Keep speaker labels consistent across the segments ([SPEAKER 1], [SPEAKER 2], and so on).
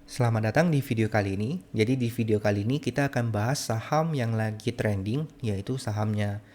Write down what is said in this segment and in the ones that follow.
[SPEAKER 1] Selamat datang di video kali ini. Jadi di video kali ini kita akan bahas saham yang lagi trending, yaitu sahamnya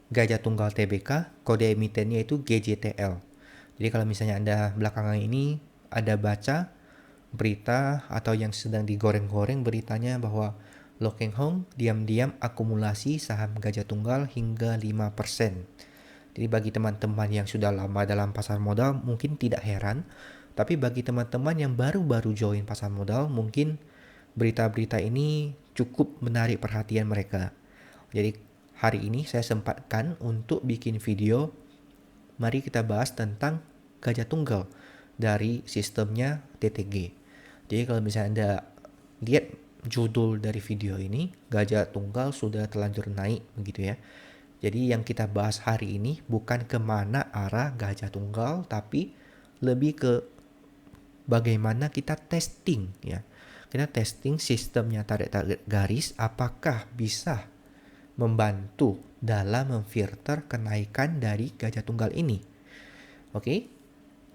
[SPEAKER 1] Gajah Tunggal Tbk, kode emitennya itu GJTL. Jadi kalau misalnya Anda belakangan ini ada baca berita atau yang sedang digoreng-goreng beritanya bahwa Lo Keng Hong diam-diam akumulasi saham Gajah Tunggal hingga 5%. Jadi bagi teman-teman yang sudah lama dalam pasar modal mungkin tidak heran, tapi bagi teman-teman yang baru-baru join pasar modal mungkin berita-berita ini cukup menarik perhatian mereka. Jadi hari ini saya sempatkan untuk bikin video, mari kita bahas tentang Gajah Tunggal dari sistemnya TTG. Jadi kalau misalnya Anda lihat judul dari video ini, Gajah Tunggal sudah terlanjur naik begitu ya. Jadi yang kita bahas hari ini bukan kemana arah Gajah Tunggal, tapi lebih ke bagaimana kita testing ya. Kita testing sistemnya tarik-tarik garis apakah bisa membantu dalam memfilter kenaikan dari Gajah Tunggal ini. Oke.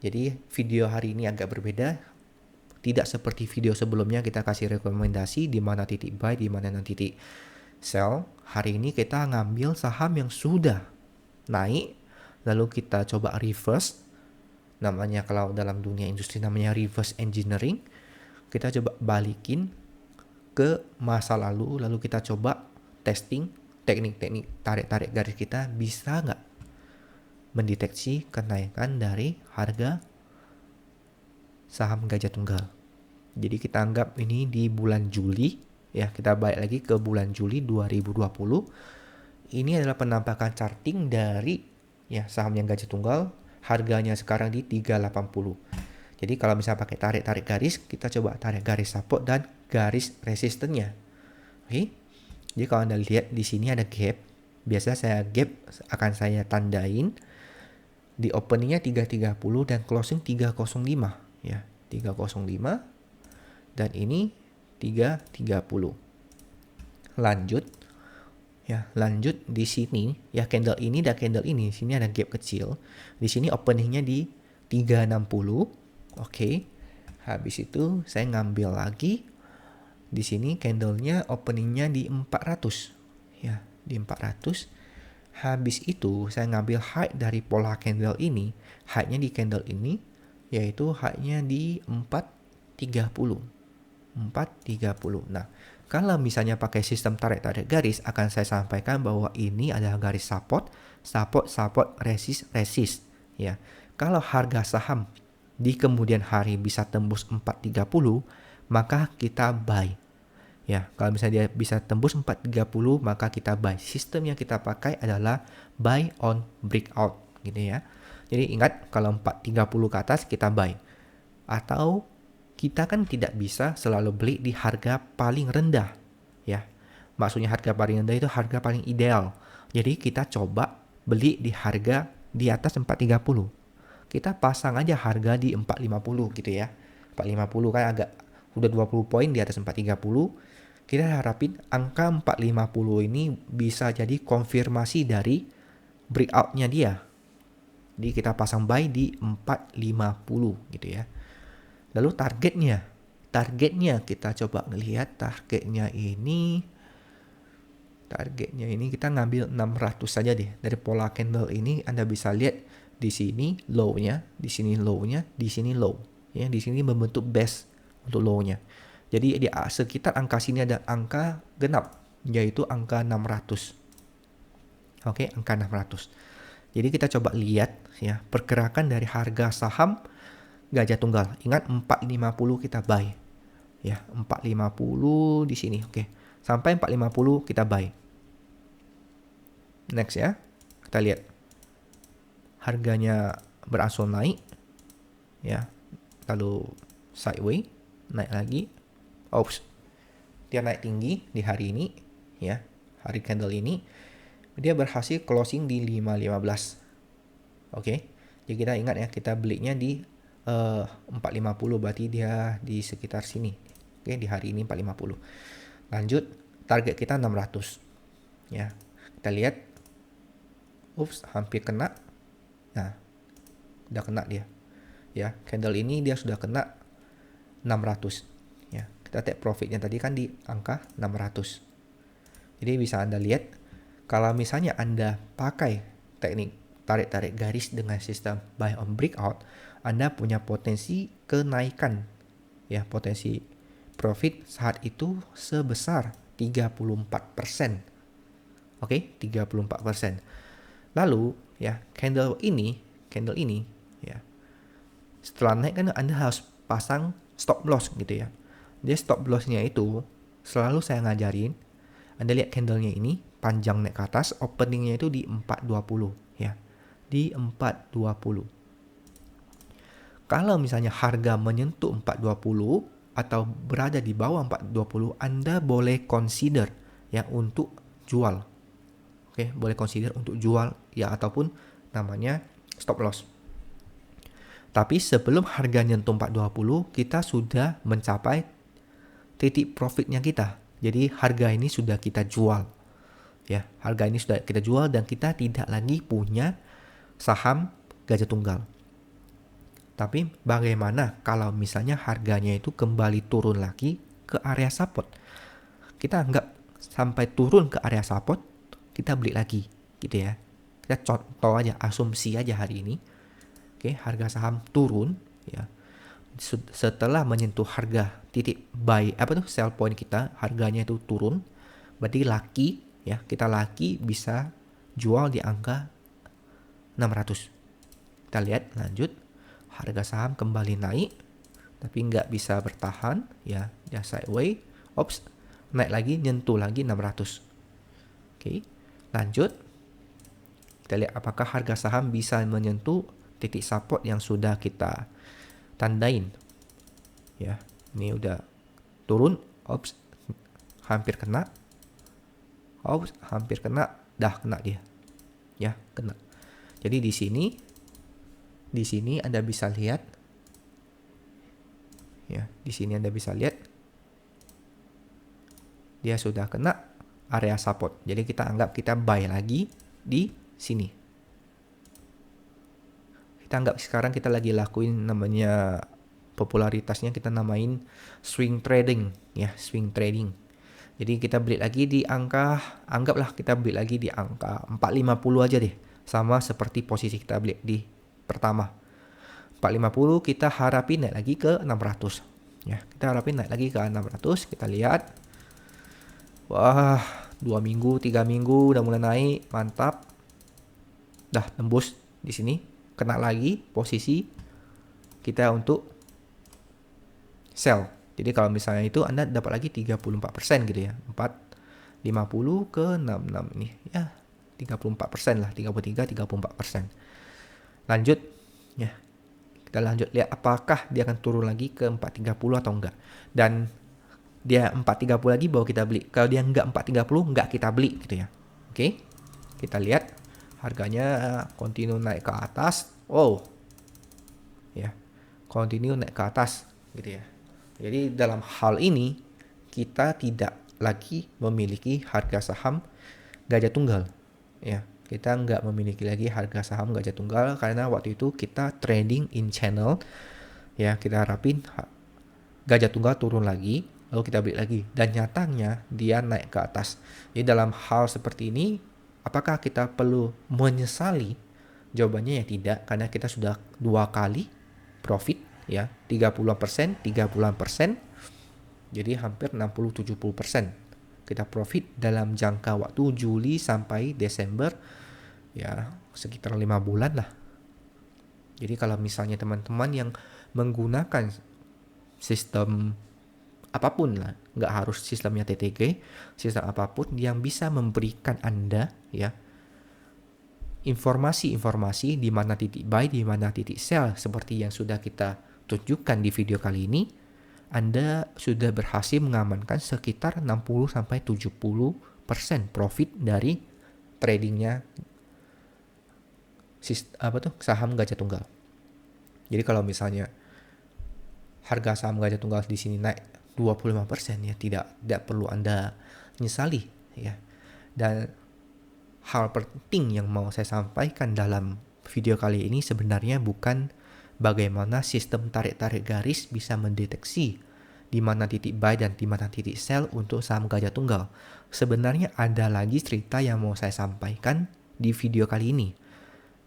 [SPEAKER 1] Jadi video hari ini agak berbeda. Tidak seperti video sebelumnya kita kasih rekomendasi di mana titik buy, di mana titik sell. Hari ini kita ngambil saham yang sudah naik, lalu kita coba reverse. Namanya kalau dalam dunia industri namanya reverse engineering. Kita coba balikin ke masa lalu kita coba testing teknik-teknik tarik-tarik garis kita bisa nggak mendeteksi kenaikan dari harga saham Gajah Tunggal. Jadi kita anggap ini di bulan Juli ya, kita balik lagi ke bulan Juli 2020. Ini adalah penampakan charting dari ya saham yang Gajah Tunggal, harganya sekarang di 380. Jadi kalau misalnya pakai tarik-tarik garis, kita coba tarik garis support dan garis resistennya. Oke. Jadi kalau Anda lihat di sini ada gap, biasa saya gap akan saya tandain di openingnya 330 dan closing 305 ya. 305 dan ini 330. Lanjut di sini ya, candle ini dan candle ini, di sini ada gap kecil. Di sini openingnya di 360. Oke. Habis itu saya ngambil lagi di sini candlenya openingnya di 400 ya, di 400. Habis itu saya ngambil high dari pola candle ini, high-nya di candle ini yaitu high-nya di 430. Nah, kalau misalnya pakai sistem tarik-tarik garis, akan saya sampaikan bahwa ini adalah garis support, resist ya. Kalau harga saham di kemudian hari bisa tembus 430, maka kita buy. Ya, kalau misalnya dia bisa tembus 430, maka kita buy. Sistem yang kita pakai adalah buy on breakout gitu ya. Jadi ingat, kalau 430 ke atas kita buy. Atau kita kan tidak bisa selalu beli di harga paling rendah ya. Maksudnya harga paling rendah itu harga paling ideal. Jadi kita coba beli di harga di atas 430. Kita pasang aja harga di 450 gitu ya. 450 kan agak udah 20 poin di atas 430. Kita harapin angka 450 ini bisa jadi konfirmasi dari breakout-nya dia. Jadi kita pasang buy di 450 gitu ya. Lalu targetnya kita coba ngelihat targetnya ini kita ngambil 600 saja deh. Dari pola candle ini Anda bisa lihat di sini low-nya, di sini low-nya, di sini low. Ya, di sini membentuk base untuk low-nya. Jadi di sekitar angka sini ada angka genap, yaitu angka 600. Oke, angka 600. Jadi kita coba lihat ya pergerakan dari harga saham Gajah Tunggal. Ingat 450 kita buy. Ya, 450 di sini. Oke. Sampai 450 kita buy. Next ya. Kita lihat. Harganya berangsur naik. Ya. Lalu sideways, naik lagi. Oops. Dia naik tinggi di hari ini, ya. Hari candle ini dia berhasil closing di 515. Oke. Jadi kita ingat ya, kita belinya di 450, berarti dia di sekitar sini. Oke, di hari ini 450. Lanjut, target kita 600. Ya. Kita lihat. Hampir kena. Nah, udah kena dia. Ya, candle ini dia sudah kena 600. kita take profitnya tadi kan di angka 600. Jadi bisa Anda lihat, kalau misalnya Anda pakai teknik tarik-tarik garis dengan sistem buy on breakout, Anda punya potensi kenaikan, ya, potensi profit saat itu sebesar 34%. Oke, 34%. Lalu, ya, candle ini, ya, setelah naik kan Anda harus pasang stop loss gitu ya. Dia stop lossnya itu selalu saya ngajarin, Anda lihat candlenya ini panjang naik ke atas, openingnya itu di 420 ya. Di 420. Kalau misalnya harga menyentuh 420 atau berada di bawah 420, Anda boleh consider ya untuk jual. Oke, boleh consider untuk jual ya, ataupun namanya stop loss. Tapi sebelum harga nyentuh 420, kita sudah mencapai titik profitnya kita. Jadi harga ini sudah kita jual. Ya, harga ini sudah kita jual dan kita tidak lagi punya saham gajah tunggal. Tapi bagaimana kalau misalnya harganya itu kembali turun lagi ke area support? Kita anggap sampai turun ke area support, kita beli lagi gitu ya. Kita contoh aja, asumsi aja hari ini. Oke, harga saham turun ya. Setelah menyentuh harga titik buy sell point kita, harganya itu turun, berarti laki ya, kita laki bisa jual di angka 600. Kita lihat lanjut, harga saham kembali naik tapi nggak bisa bertahan ya, dia sideways, naik lagi, nyentuh lagi 600. Oke, lanjut kita lihat apakah harga saham bisa menyentuh titik support yang sudah kita tandain ya. Ini udah turun, hampir kena, hampir kena, dah kena dia ya, kena. Jadi di sini Anda bisa lihat ya, di sini Anda bisa lihat dia sudah kena area support. Jadi kita anggap kita buy lagi di sini. Kita anggap sekarang kita lagi lakuin namanya, popularitasnya kita namain swing trading ya, swing trading. Jadi kita beli lagi di angka, anggaplah kita beli lagi di angka 450 aja deh. Sama seperti posisi kita beli di pertama. 450 kita harapin naik lagi ke 600. Ya, kita harapin naik lagi ke 600, kita lihat. Wah, 2 minggu, 3 minggu udah mulai naik, mantap. Dah tembus di sini. Kena lagi posisi kita untuk sell. Jadi kalau misalnya itu Anda dapat lagi 34% gitu ya. 450 ke 66 nih. Ya, 34% lah, 34%. Lanjut ya. Kita lanjut lihat apakah dia akan turun lagi ke 430 atau enggak. Dan dia 430 lagi baru kita beli. Kalau dia enggak 430 enggak kita beli gitu ya. Oke. Kita lihat harganya continue naik ke atas. Oh. Ya. Continue naik ke atas gitu ya. Jadi dalam hal ini kita tidak lagi memiliki harga saham gajah tunggal. Ya, kita nggak memiliki lagi harga saham gajah tunggal karena waktu itu kita trading in channel. Ya, kita harapin gajah tunggal turun lagi, lalu kita beli lagi. Dan nyatanya dia naik ke atas. Jadi dalam hal seperti ini, apakah kita perlu menyesali? Jawabannya ya tidak, karena kita sudah 2 kali profit ya, 30%, 30%. Jadi hampir 60-70% kita profit dalam jangka waktu Juli sampai Desember ya, sekitar 5 bulan lah. Jadi kalau misalnya teman-teman yang menggunakan sistem apapun lah, nggak harus sistemnya TTG, sistem apapun yang bisa memberikan Anda ya informasi-informasi di mana titik buy, di mana titik sell seperti yang sudah kita tunjukkan di video kali ini, Anda sudah berhasil mengamankan sekitar 60-70% profit dari tradingnya saham gajah tunggal. Jadi kalau misalnya harga saham gajah tunggal di sini naik 25% ya, tidak perlu Anda nyesali ya. Dan hal penting yang mau saya sampaikan dalam video kali ini sebenarnya bukan bagaimana sistem tarik-tarik garis bisa mendeteksi di mana titik buy dan di mana titik sell untuk saham Gajah Tunggal. Sebenarnya ada lagi cerita yang mau saya sampaikan di video kali ini.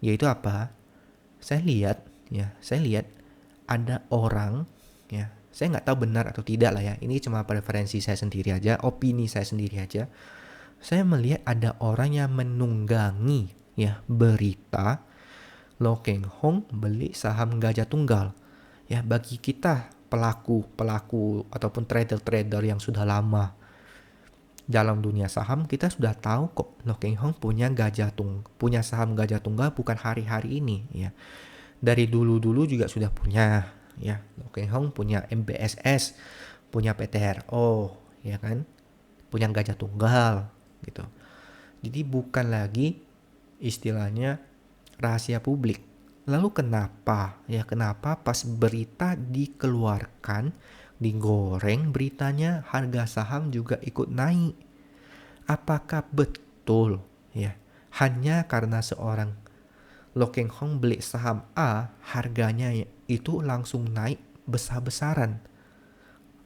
[SPEAKER 1] Yaitu apa? Saya lihat ada orang, ya, saya nggak tahu benar atau tidak lah ya. Ini cuma preferensi saya sendiri aja, opini saya sendiri aja. Saya melihat ada orang yang menunggangi ya berita Lo Keng Hong beli saham Gajah Tunggal. Ya, bagi kita pelaku ataupun trader-trader yang sudah lama dalam dunia saham, kita sudah tahu kok Lo Keng Hong punya saham Gajah Tunggal bukan hari-hari ini ya. Dari dulu-dulu juga sudah punya ya. Lo Keng Hong punya MBSS, punya PTRO ya kan. Punya Gajah Tunggal gitu. Jadi bukan lagi istilahnya rahasia publik. Lalu kenapa pas berita dikeluarkan, digoreng beritanya, harga saham juga ikut naik? Apakah betul ya hanya karena seorang Lo Keng Hong beli saham A, harganya itu langsung naik besar-besaran?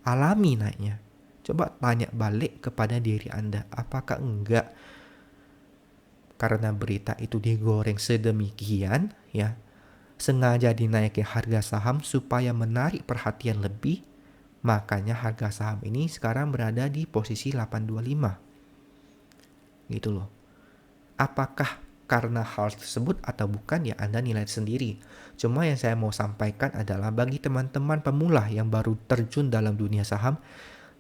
[SPEAKER 1] Alami naiknya. Coba tanya balik kepada diri Anda, apakah enggak karena berita itu digoreng sedemikian ya, sengaja dinaikin harga saham supaya menarik perhatian lebih, makanya harga saham ini sekarang berada di posisi 825 gitu loh. Apakah karena hal tersebut atau bukan ya Anda nilai sendiri. Cuma yang saya mau sampaikan adalah bagi teman-teman pemula yang baru terjun dalam dunia saham,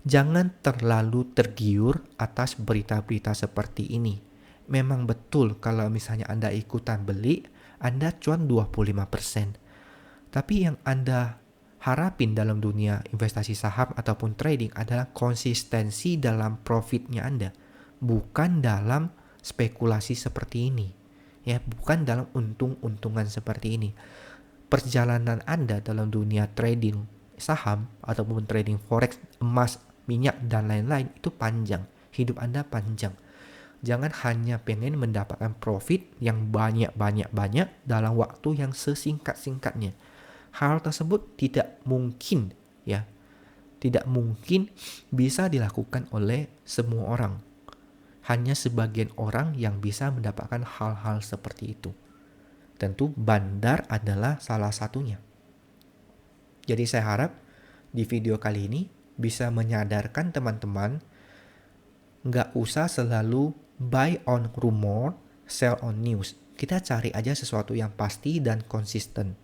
[SPEAKER 1] jangan terlalu tergiur atas berita-berita seperti ini. Memang betul kalau misalnya Anda ikutan beli, Anda cuan 25%. Tapi yang Anda harapin dalam dunia investasi saham ataupun trading adalah konsistensi dalam profitnya Anda. Bukan dalam spekulasi seperti ini. Ya, bukan dalam untung-untungan seperti ini. Perjalanan Anda dalam dunia trading saham ataupun trading forex, emas, minyak, dan lain-lain itu panjang. Hidup Anda panjang. Jangan hanya pengen mendapatkan profit yang banyak-banyak dalam waktu yang sesingkat-singkatnya. Hal tersebut tidak mungkin ya. Tidak mungkin bisa dilakukan oleh semua orang. Hanya sebagian orang yang bisa mendapatkan hal-hal seperti itu. Tentu bandar adalah salah satunya. Jadi saya harap di video kali ini bisa menyadarkan teman-teman nggak usah selalu buy on rumor, sell on news. Kita cari aja sesuatu yang pasti dan konsisten.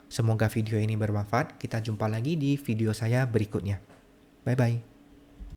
[SPEAKER 1] Semoga video ini bermanfaat. Kita jumpa lagi di video saya berikutnya. Bye-bye.